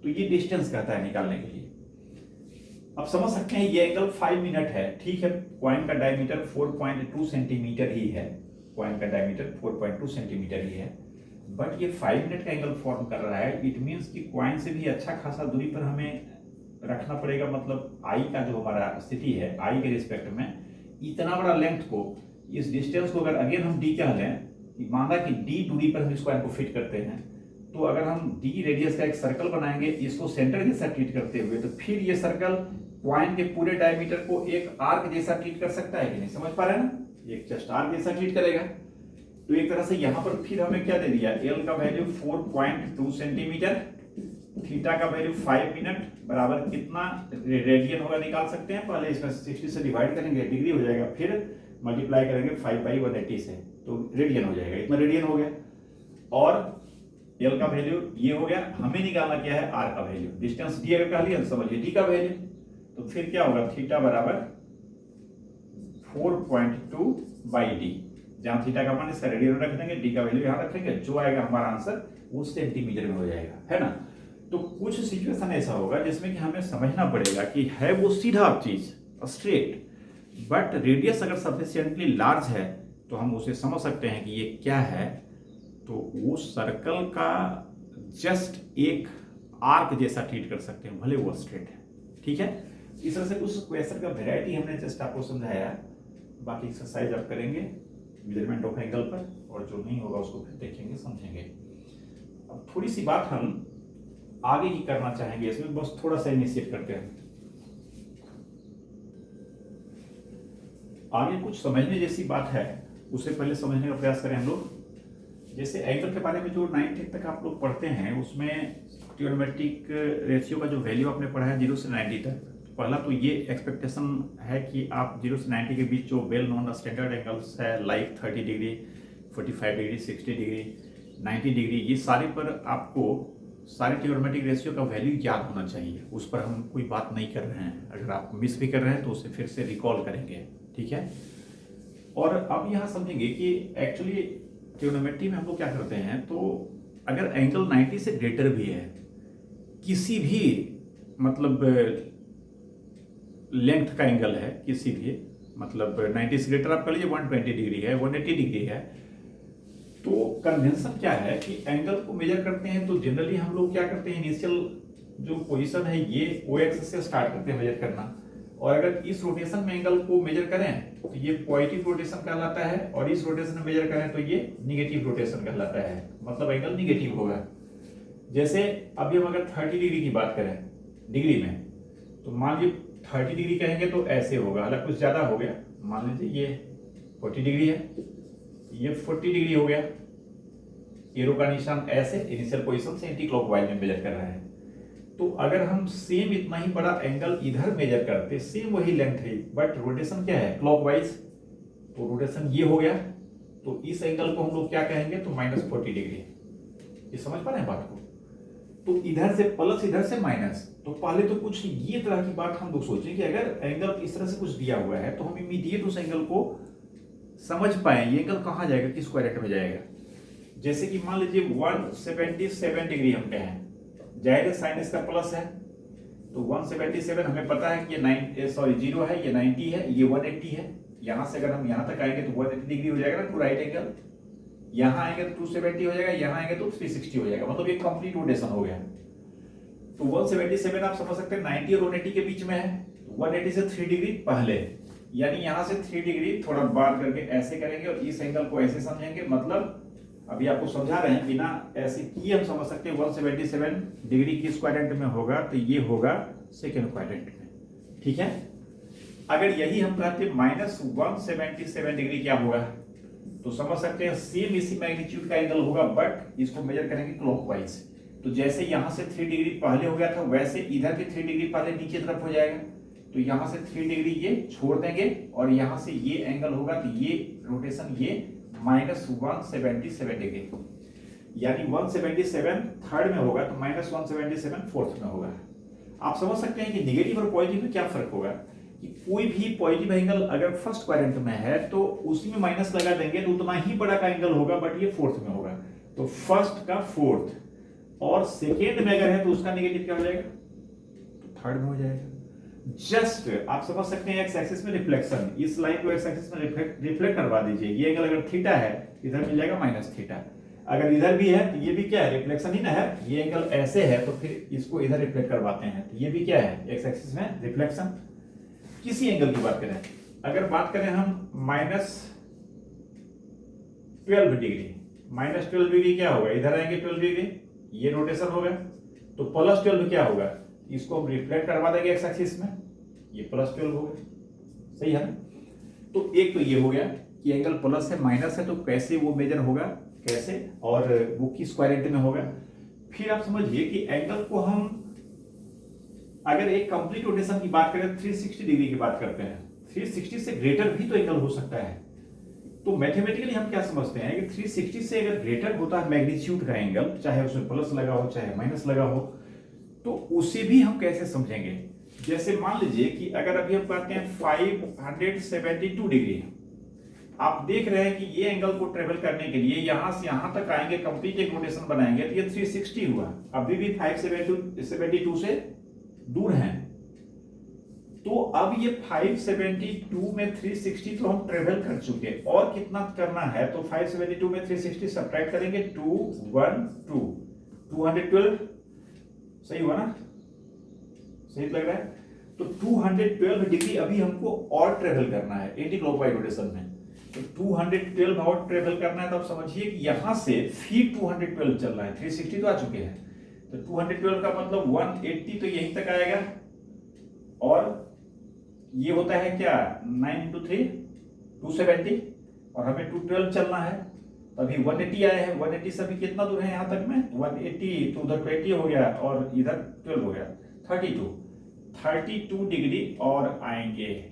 तो ये डिस्टेंस कहता है निकालने के लिए। अब समझ सकते हैं ये एंगल 5 मिनट है, ठीक है। कॉइन का डायमीटर 4.2 सेंटीमीटर ही है, कॉइन का डायमीटर 4.2 सेंटीमीटर ही है। बट ये 5 मिनट का एंगल फॉर्म कर रहा है। इट मीन्स कि पॉइंट से भी अच्छा खासा दूरी पर हमें रखना पड़ेगा, मतलब आई का जो हमारा स्थिति है, आई के रिस्पेक्ट में इतना बड़ा लेंथ को, इस डिस्टेंस को अगर अगेन हम डी कह लें, माना कि डी दूरी पर हम स्क्वायर को फिट करते हैं, तो अगर हम डी रेडियस का एक सर्कल बनाएंगे इसको सेंटर जैसा ट्रीट करते हुए, तो फिर ये सर्कल पॉइंट के पूरे डायमीटर को एक आर्क जैसा ट्रीट कर सकता है कि नहीं, समझ पा रहे हैं ना, एक जस्ट आर्क जैसा ट्रीट करेगा। तो एक तरह से यहां पर फिर हमें क्या दे दिया, एल का वैल्यू 4.2 सेंटीमीटर, थीटा का वैल्यू 5 मिनट बराबर कितना रेडियन होगा निकाल सकते हैं। पहले इसमें 60 से डिवाइड करेंगे, डिग्री हो जाएगा, फिर मल्टीप्लाई करेंगे 5/180 से, तो रेडियन हो जाएगा, इतना रेडियन हो गया। और एल का वैल्यू ये हो गया, हमें निकालना क्या है, आर का वैल्यू, डिस्टेंस डी अगर कह लिया तो समझिए डी का वैल्यू, तो फिर क्या होगा, थीटा बराबर 4.2/d, जहां थीटा का मान इसका रेडियन रख देंगे, डी का वैल्यू यहां रखेंगे, जो आएगा हमारा आंसर वो सेंटीमीटर में हो जाएगा, है ना। तो कुछ सिचुएशन ऐसा होगा जिसमें कि हमें समझना पड़ेगा कि है वो सीधा चीज स्ट्रेट, बट रेडियस अगर सफिशिएंटली लार्ज है तो हम उसे समझ सकते हैं कि ये क्या है, तो वो सर्कल का जस्ट एक आर्क जैसा ट्रीट कर सकते हैं, भले वो स्ट्रेट है, ठीक है। इस तरह से कुछ क्वेश्चन का वैरायटी हमने जस्ट आपको समझाया, बाकी एक्सरसाइज आप करेंगे मेजरमेंट ऑफ एंगल पर, और जो नहीं होगा उसको फिर देखेंगे समझेंगे। अब थोड़ी सी बात हम आगे ही करना चाहेंगे इसमें, बस थोड़ा सा इनिशिएट करते हैं। आगे कुछ समझने जैसी बात है, उससे पहले समझने का प्रयास करें हम लोग। जैसे एंगल के बारे में जो 9th तक आप लोग पढ़ते हैं, उसमें ट्रिग्नोमेट्रिक रेशियो का जो वैल्यू आपने पढ़ा है 0 से 90 तक, पहला तो ये एक्सपेक्टेशन है कि आप 0 से 90 के बीच जो वेल नोन स्टैंडर्ड एंगल्स है, like 30 degree, 45 degree, 60 degree, 90 degree, ये सारे पर आपको सारे ट्रिग्नोमेट्रिक रेशियो का वैल्यू याद होना चाहिए। उस पर हम कोई बात नहीं कर रहे हैं, अगर आप मिस भी कर रहे हैं तो उसे फिर से रिकॉल करेंगे, ठीक है। और अब यहाँ समझेंगे कि एक्चुअली ट्रिग्नोमेट्री में हम लोग क्या करते हैं, तो अगर एंगल 90 से ग्रेटर भी है, किसी भी मतलब लेंथ का एंगल है, किसी भी मतलब 90 से ग्रेटर आप कर लीजिए, 120 डिग्री है, 180 डिग्री है, तो कन्वेंशन क्या है कि एंगल को मेजर करते हैं तो जनरली हम लोग क्या करते हैं, इनिशियल जो पोजीशन है ये ओ एक्सिस से स्टार्ट करते हैं मेजर करना, और अगर इस रोटेशन में एंगल को मेजर करें तो ये पॉजिटिव रोटेशन कहलाता है, और इस रोटेशन में मेजर करें तो ये निगेटिव रोटेशन कहलाता है, मतलब एंगल निगेटिव होगा। जैसे अभी हम अगर 30 डिग्री की बात करें डिग्री में, तो मान लीजिए 30 डिग्री कहेंगे तो ऐसे होगा, हालांकि कुछ ज्यादा हो गया, मान लीजिए ये 40 डिग्री है, ये 40 डिग्री हो गया, एरो का निशान ऐसे इनिशियल पोजीशन से एंटी क्लॉकवाइज में मेजर कर रहा है। तो अगर हम सेम इतना ही बड़ा एंगल इधर मेजर करते, सेम वही लेंथ है, बट रोटेशन क्या है, क्लॉकवाइज, तो रोटेशन ये हो गया, तो इस एंगल को हम लोग क्या कहेंगे, तो -40 डिग्री। ये समझ पा रहे हैं बात को, तो इधर से प्लस इधर से माइनस, तो पहले तो कुछ ये तरह की बात हम लोग सोचें कि अगर एंगल इस तरह से कुछ दिया हुआ है तो हम इमीडिएट उस एंगल को समझ पाए, ये एंगल कहाँ जाएगा, किस क्वाड्रेंट में जाएगा। जैसे कि मान लीजिए 177 डिग्री हम कहें, जाहिर है साइन इसका प्लस है, तो 177 हमें पता है कि ये 0 है, ये 90 है, ये 180 है। यहां से अगर हम यहां तक आएंगे तो 180 डिग्री हो जाएगा ना, टू राइट एंगल, यहां आएंगे तो 270 हो जाएगा, यहां आएंगे तो 360 हो जाएगा, मतलब ये कंप्लीट रोटेशन हो गया। तो 177 आप समझ सकते हैं 90 और 180 के बीच में है, 180 से 3 डिग्री पहले, यानी यहां से 3 डिग्री थोड़ा बार करके ऐसे करेंगे और इस एंगल को ऐसे समझेंगे, मतलब अभी आपको समझा रहे हैं, बिना ऐसे किए हम समझ सकते हैं 177 डिग्री किस क्वाड्रेंट में होगा, तो ये होगा सेकेंड क्वाड्रेंट में, ठीक है। अगर यही हम कहते -177 डिग्री क्या होगा, तो समझ सकते हैं सेम इसी मैग्नीट्यूड का एंगल होगा, बट इसको मेजर करेंगे क्लॉकवाइज। तो जैसे यहां से 3 डिग्री पहले हो गया था, वैसे इधर के 3 डिग्री पहले नीचे तरफ हो जाएगा, तो यहां से 3 डिग्री ये छोड़ देंगे और यहां से ये एंगल होगा, तो ये रोटेशन ये -177 डिग्री, यानी 177 थर्ड में होगा तो -177 फोर्थ में होगा। आप समझ सकते हैं कि नेगेटिव और पॉजिटिव में क्या फर्क होगा, कि कोई भी पॉजिटिव एंगल अगर फर्स्ट क्वाड्रेंट में है तो उसी में माइनस लगा देंगे तो उतना ही बड़ा का एंगल होगा, बट ये फोर्थ में होगा, तो फर्स्ट का फोर्थ, और सेकेंड में अगर है तो उसका नेगेटिव क्या हो जाएगा, तो थर्ड में हो जाएगा। जस्ट आप समझ सकते हैं एक्स एक्सिस में रिफ्लेक्शन, इस लाइन को एक्स एक्सिस में रिफ्लेक्ट करवा दीजिए, ये एंगल अगर थीटा है इधर मिल जाएगा -थीटा, अगर इधर भी है तो ये भी क्या है, रिफ्लेक्शन ही ना है। ये एंगल ऐसे है तो फिर इसको इधर रिफ्लेक्ट करवाते हैं, तो ये भी क्या है, एक्स एक्सिस में रिफ्लेक्शन। किसी एंगल की बात करें, अगर बात करें हम -12 डिग्री, -12 डिग्री क्या होगा, इधर आएंगे 12 डिग्री, ये रोटेशन होगा, तो +12 क्या होगा, इसको हम रिफ्लेक्ट करवा देंगे एक्स एक्सिस में, ये +12 होगा, सही है ना। तो एक तो ये हो गया कि एंगल प्लस है माइनस है, तो कैसे वो मेजर होगा, कैसे, और वो किस क्वाड्रेंट में होगा। फिर आप समझिए कि एंगल को हम अगर एक कंप्लीट रोटेशन की बात करें 360 डिग्री की बात करते हैं, 360 से ग्रेटर भी तो एंगल हो सकता है। तो मैथमेटिकली हम क्या समझते हैं कि 360 से अगर ग्रेटर होता है मैग्नीट्यूड का एंगल, चाहे उसमें प्लस लगा हो चाहे माइनस लगा हो, तो उसे भी हम कैसे समझेंगे। जैसे मान लीजिए कि अगर अभी हम कहते हैं 572 डिग्री, आप देख रहे हैं कि ये एंगल को ट्रेवल करने के लिए यहां से यहां तक आएंगे, कंप्लीट एक रोटेशन बनाएंगे, तो ये 360 हुआ, अभी भी 572 से दूर हैं। तो अब ये 572 में 360 तो हम ट्रेवल कर चुके, और कितना करना है, तो 572 में 360 सब्ट्रैक्ट करेंगे, 212 सही हुआ ना, सही लग रहा है। तो 212 डिग्री अभी हमको और ट्रेवल करना है एंटी क्लॉकवाइज रोटेशन में, तो 212 और ट्रेवल करना है। तो आप समझिए कि यहां से फिर 212 चल रहा है, 360 तो आ चुके हैं, तो 212 का मतलब 180 तो यहीं तक आएगा, और ये होता है क्या 9 × 3 270, और हमें 212 चलना है, तो अभी 180 आए हैं, 180 से अभी कितना दूर है यहां तक में, 180 तो उधर 20 हो गया और इधर 12 हो गया, 32 डिग्री और आएंगे,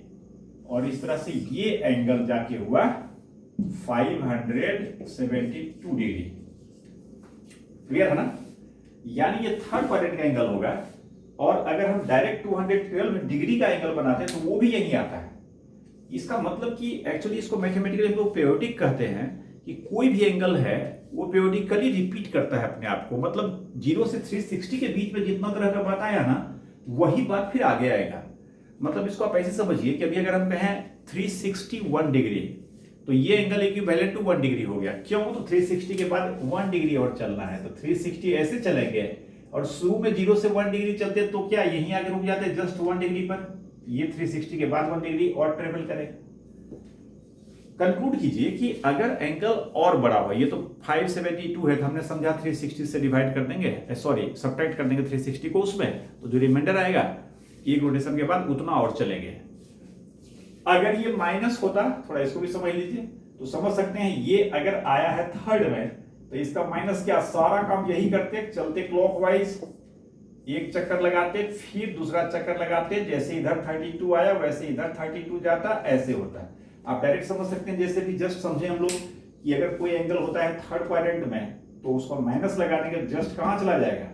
और इस तरह से ये एंगल जाके हुआ 572 डिग्री। क्लियर है ना। यानी ये थर्ड क्वाड्रेंट का एंगल होगा, और अगर हम डायरेक्ट 212 डिग्री का एंगल बनाते हैं तो वो भी यही आता है। इसका मतलब कि एक्चुअली इसको मैथमेटिकली हम लोग पीरियोडिक कहते हैं, कि कोई भी एंगल है वो पीरियोडिकली रिपीट करता है अपने आप को, मतलब 0 से 360 के बीच में जितना तरह का बात आया ना, वही बात फिर आगे आएगा। मतलब इसको आप ऐसे समझिए कि अभी अगर हम कहें 361 डिग्री, तो ये एंगल इक्विवेलेंट टू 1 डिग्री हो गया। क्यों, तो 360 के बाद 1 डिग्री और चलना है, तो 360 ऐसे चलेंगे, और शुरू में 0 से 1 डिग्री चलते तो क्या यहीं आगे रुक जाते जस्ट 1 डिग्री पर, ये 360 के बाद 1 डिग्री और ट्रेवल करें। कंक्लूड कीजिए कि अगर एंगल और बड़ा हो, ये तो 572 है, तो हमने समझा 360 से डिवाइड कर देंगे, सॉरी सब्ट्रैक्ट कर देंगे 360 को उसमें, तो जो रिमाइंडर आएगा एक रोटेशन के बाद उतना और चलेंगे। अगर ये माइनस होता, थोड़ा इसको भी समझ लीजिए, तो समझ सकते हैं ये अगर आया है थर्ड में, तो इसका माइनस क्या, सारा काम यही करते, चलते क्लॉकवाइज, एक चक्कर लगाते फिर दूसरा चक्कर लगाते, जैसे इधर 32 आया वैसे इधर 32 जाता, ऐसे होता है। आप डायरेक्ट समझ सकते हैं, जैसे भी जस्ट समझे हम लोग कि अगर कोई एंगल होता है थर्ड क्वाड्रेंट में, तो उसको माइनस लगाने के जस्ट कहां चला जाएगा,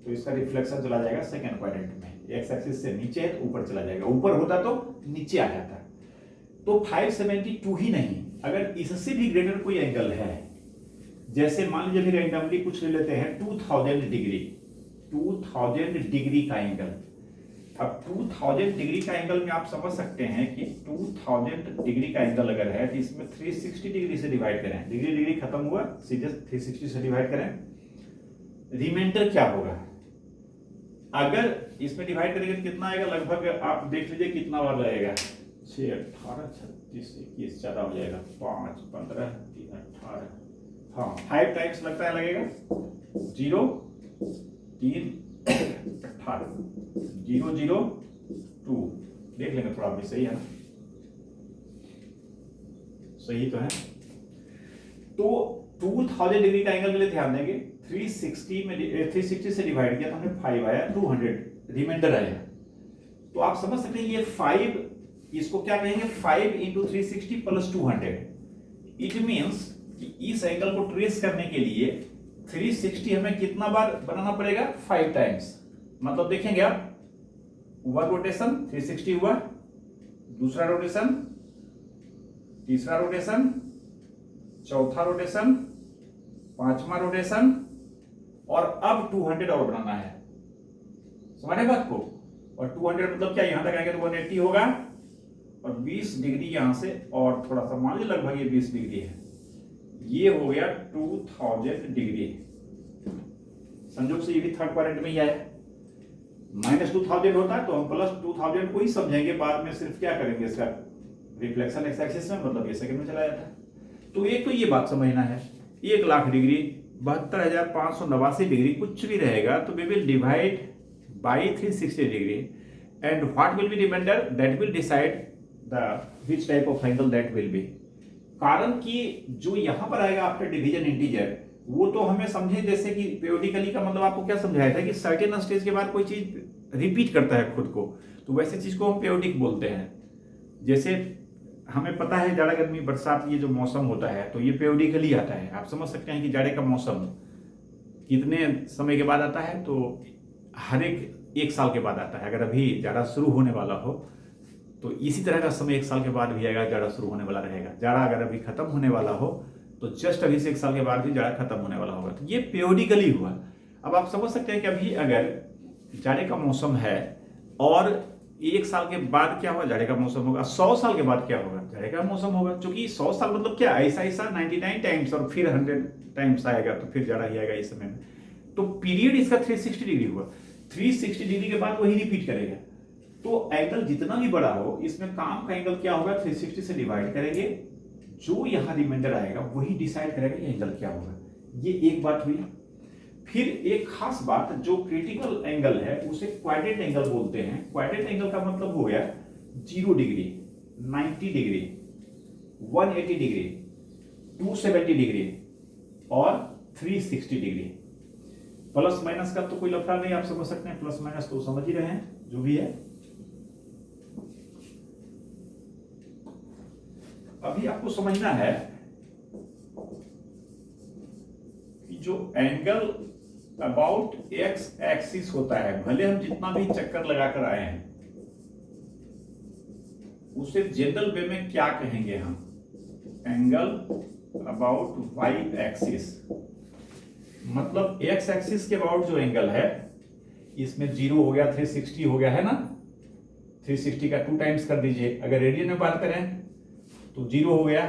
तो इसका रिफ्लेक्शन चला जाएगा सेकंड क्वाड्रेंट में, एक्स एक्सिस से नीचे है तो ऊपर चला जाएगा, ऊपर होता तो नीचे आ जाता। तो 572 ही नहीं, अगर इससे भी ग्रेटर कोई एंगल है, जैसे मान लीजिए फिर रैंडमली कुछ ले लेते हैं 2000 डिग्री, 2000 डिग्री का एंगल। अब 2000 डिग्री का एंगल में आप समझ सकते हैं कि 2000 डिग्री का एंगल अगर है तो इसमें 360 डिग्री से डिवाइड करें, डिग्री डिग्री खत्म हुआ, सीधे 360 से डिवाइड करें, रिमाइंडर क्या होगा। अगर इसमें डिवाइड करेंगे तो कितना आएगा, लगभग आप देख लीजिए कितना बार लगेगा, 6 18 36 21 ज्यादा हो जाएगा, 5 15 3 18, हाँ 5 टाइम्स लगता है लगेगा, 0 3 18 0 0 2, देख लेंगे थोड़ा भी, सही है ना, सही तो है। तो 2000 डिग्री का एंगल के लिए ध्यान देंगे, 360 से डिवाइड किया तो हमें 5 आया, 200 रिमाइंडर आया। तो आप समझ सकते हैं ये 5, इसको क्या कहेंगे 5 × 360 + 200। इट मींस कि इस एंगल को ट्रेस करने के लिए 360 हमें कितना बार बनाना पड़ेगा, 5 टाइम्स। मतलब देखेंगे आप, 1 रोटेशन 360 हुआ, दूसरा रोटेशन, तीसरा रोटेशन, चौथा रोटेशन, पांचवा रोटेशन, और अब 200 और बनाना है, समझे बात को। और 200 मतलब क्या, यहां तक आएंगे तो 180 होगा, और 20 डिग्री यहां से और थोड़ा सा मान लीजिए लगभग ये 20 डिग्री है, ये हो गया 2000 डिग्री। संयोग से ये भी थर्ड क्वाड्रेंट में ही आया। -2000 होता है तो हम +2000 को ही समझेंगे, बाद में सिर्फ क्या करेंगे, इसका रिफ्लेक्शन एक्स एक्सिस में, मतलब ये सेकंड में चला जाता है। तो एक तो ये बात समझना है, 1,00,000 डिग्री, 72,589 डिग्री, कुछ भी रहेगा तो we will divide by 360 degree, and what will be reminder, that will decide the which type of angle that will be. कारण कि जो यहां पर आएगा आफ्टर डिवीजन इंटीजर, वो तो हमें समझे जैसे कि periodically का मतलब आपको क्या समझाया था कि सर्टेन स्टेज के बाद कोई चीज रिपीट करता है खुद को, तो वैसे चीज को हम periodic बोलते हैं। जैसे हमें पता है जाड़ा गर्मी बरसात ये जो मौसम होता है तो ये periodically आता है। आप समझ सकते हैं कि जाड़े का मौसम कितने समय के बाद आता है, तो हर एक साल के बाद आता है। अगर अभी जाड़ा शुरू होने वाला हो तो इसी तरह का समय 1 साल के बाद भी आएगा, जाड़ा शुरू होने वाला रहेगा। जाड़ा अगर अभी खत्म होने वाला हो तो जस्ट अभी से 1 साल के बाद भी जाड़ा खत्म होने वाला होगा। तो ये periodically हुआ। अब आप समझ सकते हैं कि अभी अगर जाड़े का मौसम है और 1 साल के बाद क्या होगा, जाड़े का मौसम होगा। 100 साल के बाद क्या होगा, जाड़े का मौसम होगा। क्योंकि 100 साल मतलब क्या, ऐसा 99 टाइम्स और फिर 100 टाइम्स आएगा तो फिर जाड़ा ही आएगा इस समय में। तो पीरियड इसका 360 डिग्री हुआ। 360 डिग्री के बाद वही रिपीट करेगा। तो एंगल जितना भी बड़ा हो, इसमें काम का एंगल क्या होगा, 360 से डिवाइड करेंगे, जो यहां रिमाइंडर आएगा वही डिसाइड करेगा कि एंगल क्या होगा। ये एक बात हुई। फिर एक खास बात, जो क्रिटिकल एंगल है उसे क्वाड्रेंट एंगल बोलते हैं। क्वाड्रेंट एंगल का मतलब हो गया 0 डिग्री, 90 डिग्री, 180 डिग्री, 270 डिग्री और 360 डिग्री। प्लस माइनस का तो कोई लफड़ा नहीं, आप समझ सकते हैं। प्लस माइनस तो समझ ही रहे हैं जो भी है। अभी आपको समझना है कि जो एंगल अबाउट एक्स एक्सिस होता है, भले हम जितना भी चक्कर लगाकर आए हैं, उसे जनरल वे में क्या कहेंगे हम, एंगल अबाउट वाई एक्सिस। मतलब एक्स एक्सिस के अबाउट जो एंगल है, इसमें 0 हो गया, 360 हो गया है ना। 360 का 2 टाइम्स कर दीजिए। अगर रेडियन में बात करें तो 0 हो गया,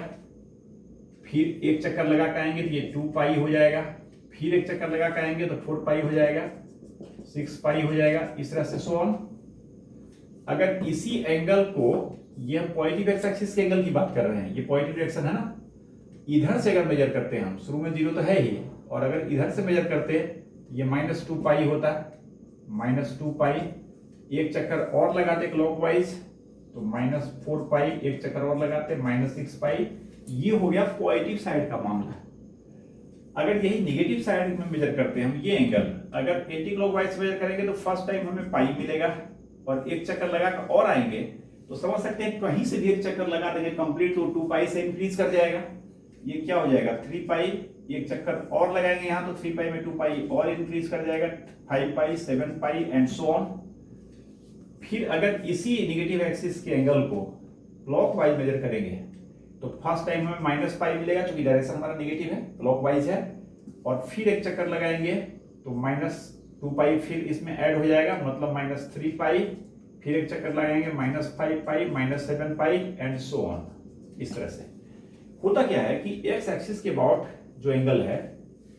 फिर एक चक्कर लगा के आएंगे तो ये 2 पाई हो जाएगा, फिर एक चक्कर लगा के आएंगे तो 4 पाई हो जाएगा, 6 पाई हो जाएगा, इस तरह से सो ऑन। अगर इसी एंगल को, ये पॉजिटिव एक्स एक्सिस के एंगल की बात कर रहे हैं, ये पॉजिटिव डायरेक्शन है ना, इधर से अगर मेजर करते हैं हम, शुरू में 0 तो है ही, और अगर इधर से मेजर करते ये -2 पाई होता, -2 पाई, एक चक्कर और लगाते क्लॉकवाइज तो -4 पाई, एक चक्कर और लगाते -6 पाई। ये हो गया पॉजिटिव साइड का मामला। अगर यही नेगेटिव साइड में मेजर करते हैं हम ये एंगल, अगर एंटी क्लॉकवाइज मेजर करेंगे तो फर्स्ट टाइम हमें पाई मिलेगा, और एक चक्कर लगा कर और आएंगे तो समझ सकते हैं कहीं से भी एक चक्कर लगा देंगे कंप्लीट तो 2 पाई से इंक्रीज कर जाएगा। ये क्या हो जाएगा, 3 पाई, एक चक्कर और लगाएंगे यहाँ तो 3 पाई में 2 पाई और इंक्रीज कर जाएगा, 5 पाई, 7 पाई एंड सो ऑन। फिर अगर इसी नेगेटिव एक्सिस के एंगल को क्लॉकवाइज मेजर करेंगे तो फर्स्ट टाइम हमें -पाई मिलेगा, क्योंकि डायरेक्शन हमारा नेगेटिव है, क्लॉकवाइज है, और फिर एक चक्कर लगाएंगे तो -2 पाई फिर इसमें ऐड हो जाएगा, मतलब -3 पाई, फिर एक चक्कर लगाएंगे -5 पाई, -7 पाई एंड सो ऑन। इस तरह से होता क्या है कि एक्स एक्सिस के अबाउट जो एंगल है,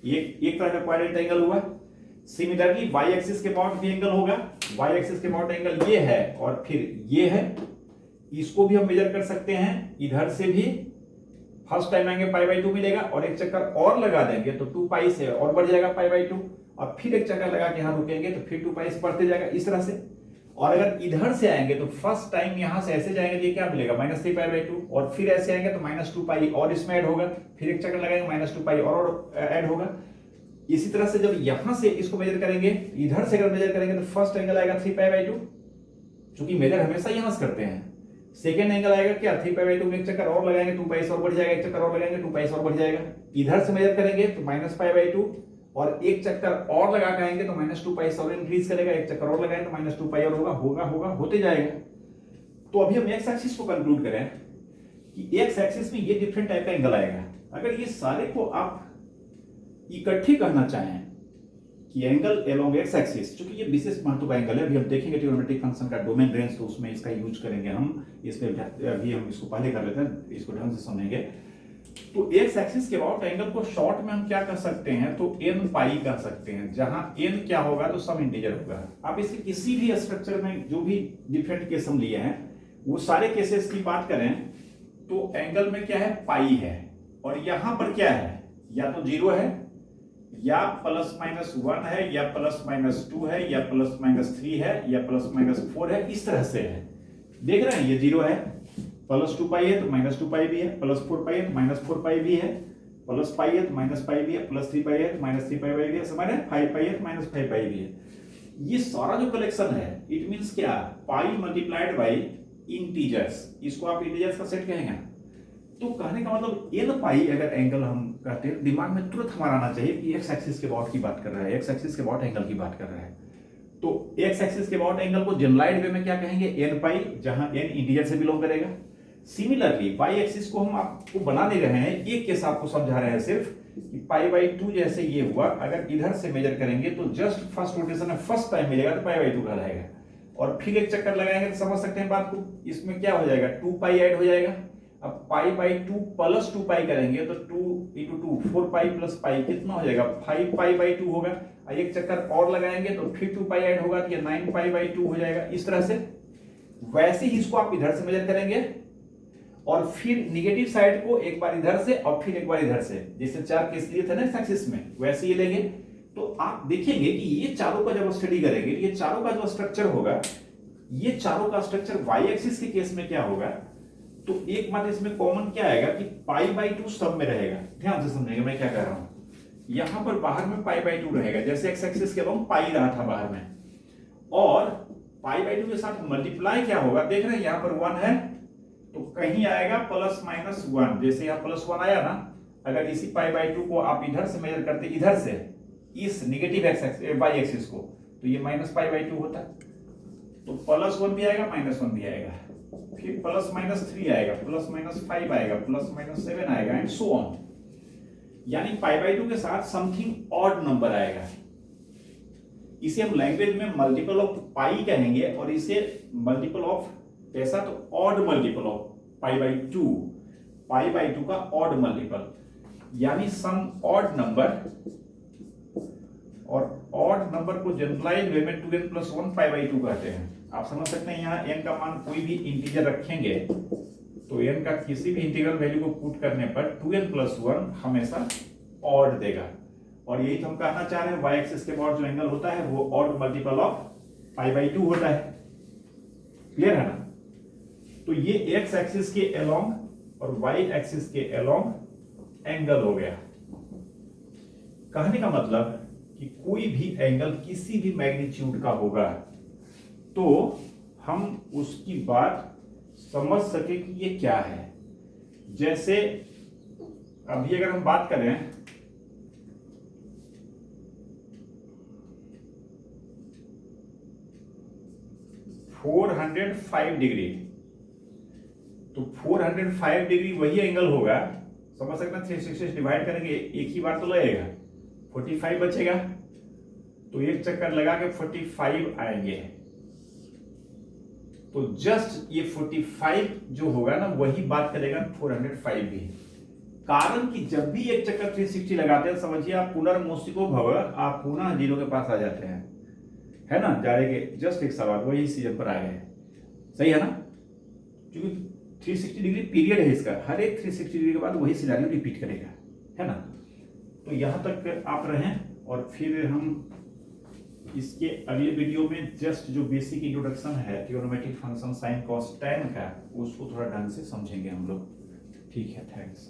एक तरह का क्वाड्रेंट एंगल हुआ। सिमिलरली वाई एक्सिस के अबाउट भी एंगल होगा। वाई एक्सिस के अबाउट एंगल ये है और फिर ये है, इसको भी हम मेजर कर सकते हैं इधर से भी। फर्स्ट टाइम आएंगे π/2 मिलेगा, और एक चक्कर और लगा देंगे तो 2 पाई से और बढ़ जाएगा π/2, और फिर एक चक्कर लगा के यहाँ रुकेंगे तो फिर 2 पाई से बढ़ते जाएगा, इस तरह से। और अगर इधर से आएंगे तो फर्स्ट टाइम यहां से ऐसे जाएंगे तो ये क्या मिलेगा, -3 π/2, और फिर ऐसे आएंगे तो -2 पाई और इसमें ऐड होगा, फिर एक चक्कर लगाएंगे -2 पाई और ऐड होगा। इसी तरह से जब यहां से इसको मेजर करेंगे, इधर से अगर मेजर करेंगे तो फर्स्ट एंगल आएगा 3 π/2, क्योंकि मेजर हमेशा यहां से करते हैं। सेकेंड एंगल आएगा क्या, 3 π/2 में एक चक्कर और लगाएंगे 2 पाई से और बढ़ जाएगा, एक चक्कर और लगाएंगे 2 पाई से और बढ़ जाएगा। इधर से मेजर करेंगे तो -π/2, और एक चक्कर और लगा के आएंगे तो -2 पाई से और इंक्रीज करेगा, एक चक्कर और लगाएंगे तो -2 पाई और होगा होते जाएगा। तो अभी हम एक्स एक्सिस को कंक्लूड करें कि एक्स एक्सिस में ये डिफरेंट टाइप का एंगल आएगा। अगर ये सारे को आप इकट्ठे कहना चाहें कि एंगल एलोंग एक्स एक्सिस, क्योंकि ये विशेष महत्व का एंगल है, अभी हम देखेंगे ट्रिग्नोमेट्रिक फंक्शन का डोमेन रेंज, तो उसमें इसका यूज करेंगे हम। इसमें अभी हम इसको पहले कर लेते हैं, इसको ढंग से समझेंगे। तो एक्स एक्सिस के अबाउट एंगल को शॉर्ट में हम क्या कर सकते हैं, तो एन पाई कह सकते हैं, जहां एन क्या होगा तो सम इंटीजर होगा। आप इसके किसी भी स्ट्रक्चर में जो भी डिफरेंट केस हम लिए हैं वो सारे केसेस की बात करें तो एंगल में क्या है, पाई है, और यहां पर क्या है, या तो 0 है या ±1 है या ±2 है या ±3 है या ±4 है, इस तरह से है। देख रहे हैं ये 0 है, +2 पाई है तो -2 पाई भी है, +4 पाई है तो -4 पाई भी है, प्लस पाई है तो माइनस पाई भी है, +3 पाई है तो -3 पाई भी है, समझ रहे हैं, 5 पाई है तो -5 पाई भी है। ये सारा जो कलेक्शन है इट मींस क्या, पाई मल्टीप्लाइड बाई इंटीजर्स, इसको आप इंटीजर्स का सेट कहेंगे। तो कहने का मतलब एन पाई अगर एंगल हम कहते हैं, दिमाग में तुरंत हमारा आना चाहिए कि एक्स एक्सिस के अबाउट की बात कर रहा है, एक्स एक्सिस के अबाउट एंगल की बात कर रहा है। तो एक्स एक्सिस के अबाउट एंगल को जनरलाइज्ड वे में क्या कहेंगे, एन पाई, जहां एन इंटीजर से बिलोंग करेगा। सिमिलरली वाई एक्सिस को हम आपको बना दे रहे हैं, एक केस आपको समझा रहे हैं सिर्फ कि π/2 जैसे ये हुआ, अगर इधर से मेजर करेंगे तो जस्ट फर्स्ट रोटेशन में फर्स्ट टाइम मिलेगा तो π/2 कहलाएगा, और फिर एक चक्कर लगाएंगे तो समझ सकते हैं बात को, इसमें क्या हो जाएगा, 2π ऐड हो जाएगा। अब π/2 + 2π करेंगे तो 2 × 2 4π + π कितना हो जाएगा, 5π/2 होगा। एक चक्कर और लगाएंगे तो फिर 2π ऐड होगा तो ये 9π/2 हो जाएगा। इस तरह से वैसे ही इसको आप इधर से मेजर करेंगे और फिर निगेटिव साइड को एक बार इधर से और फिर एक बार इधर से, जैसे 4 केस लिए थे ना इस एक्सिस में, वैसे ही लेंगे तो आप देखेंगे कि ये चारों का जब स्टडी करेंगे, ये चारों का जो स्ट्रक्चर होगा, ये चारों का स्ट्रक्चर वाई एक्सिस के केस में क्या होगा, तो एक बात इसमें कॉमन क्या आएगा कि π/2 सब में रहेगा। ध्यान से समझेंगे मैं क्या कह रहा हूं, यहां पर बाहर में π/2 रहेगा, जैसे एक्स एक्सिस के अलोंग पाई रहा था बाहर में, और π/2 के साथ मल्टीप्लाई क्या होगा, देख रहे हैं यहां पर 1 है तो कहीं आएगा +-1, जैसे यहाँ +1 आया ना, अगर इसी π/2 को आप इधर से मेजर करते, इधर से इस निगेटिव वाई एक्सिस को, तो ये -π/2 होता, तो +1 भी आएगा -1 भी आएगा, फिर +-3 आएगा, +-5 आएगा, +-7 आएगा एंड सो ऑन। यानी π/2 के साथ समथिंग ऑड नंबर आएगा। इसे हम लैंग्वेज में मल्टीपल ऑफ पाई कहेंगे, और इसे मल्टीपल ऑफ ऐसा तो ऑड मल्टीपल ऑफ π/2, π/2 का ऑड मल्टीपल, यानी सम ऑड नंबर, और ऑड नंबर को जनरलाइज्ड वे में 2n + 1 π/2 कहते हैं। आप समझ सकते हैं यहाँ n का मान कोई भी इंटीजर रखेंगे तो n का किसी भी इंटीग्रल वैल्यू को पुट करने पर 2n + 1 हमेशा ऑड देगा, और यही तो हम कहना चाह रहे हैं, y एक्सिस के अबाउट जो एंगल होता है वो ऑड मल्टीपल ऑफ π/2 होता है। क्लियर है ना? तो ये x एक्सिस के अलोंग और y एक्सिस के अलोंग एंगल हो गया। कहने का मतलब कि कोई भी एंगल किसी भी मैग्नीट्यूड का होगा तो हम उसकी बात समझ सके कि ये क्या है। जैसे अभी अगर हम बात करें (405 डिग्री), तो 405 डिग्री वही एंगल होगा, समझ सकते हैं, 360 डिवाइड करेंगे एक ही बार तो लगेगा, 45 बचेगा, तो एक चक्कर लगा के 45 आएंगे, तो जस्ट ये 45 जो होगा ना वही बात करेगा 405 भी। कारण कि जब भी एक चक्कर 360 लगाते हैं समझिए आप पुनर्मोसिको भव, आप पुनः 0 के पास आ जाते हैं, है ना, जाने के जस्ट एक सवाल वही सीजन पर आ गए, सही है ना, क्योंकि 360 डिग्री पीरियड है इसका, हर एक 360 डिग्री के बाद वही सिनारियो रिपीट करेगा, है ना। तो यहां तक आप रहें, और फिर हम इसके अगले वीडियो में जस्ट जो बेसिक इंट्रोडक्शन है trigonometric function sine cos tan का, उसको थोड़ा ढंग से समझेंगे हम लोग। ठीक है, थैंक्स।